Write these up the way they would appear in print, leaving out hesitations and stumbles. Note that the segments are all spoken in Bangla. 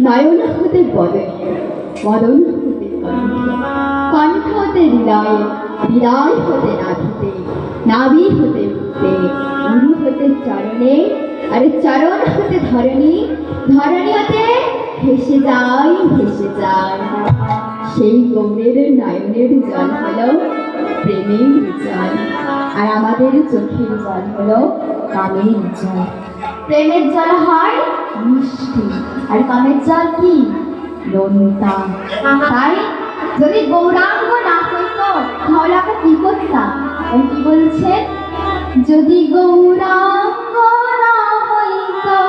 নয়ন হতে বদন বদন হতে কণ্ঠ হতে হৃদয়ে হৃদয় হতে নাভিতে নাভি হতে মুক্তে গুরু হতে চরণে আর চরণ হতে ধরণী ধরণী হতে ভেসে যায় সেই গৌরের নয়নের জল হলো প্রেমের জল আর আমাদের চোখের জল হলো কামের জল। প্রেমের জল হয় মিষ্টি আর কামের জল কি নোনতা। তাই যদি গৌরাঙ্গ না হইতো তাহলে আমরা কি করতাম? কি বলছেন? যদি গৌরাঙ্গ না হইতো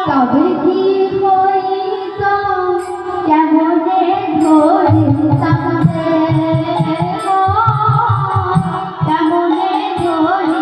তবে কি হইতো কেমনে ধরিতাম কেমনে ধরিতাম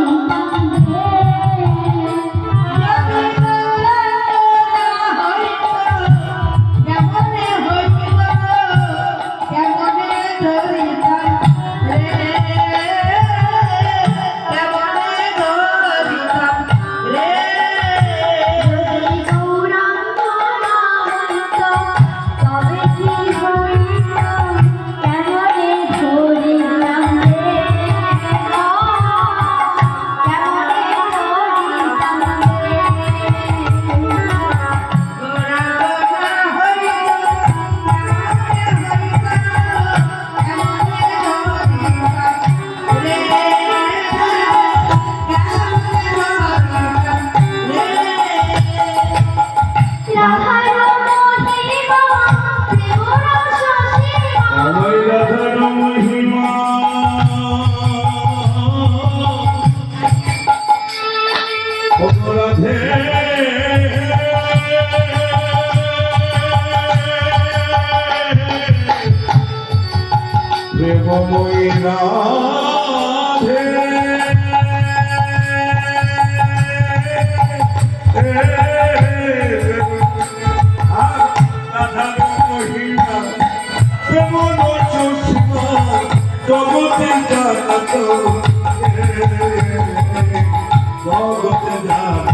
জগতে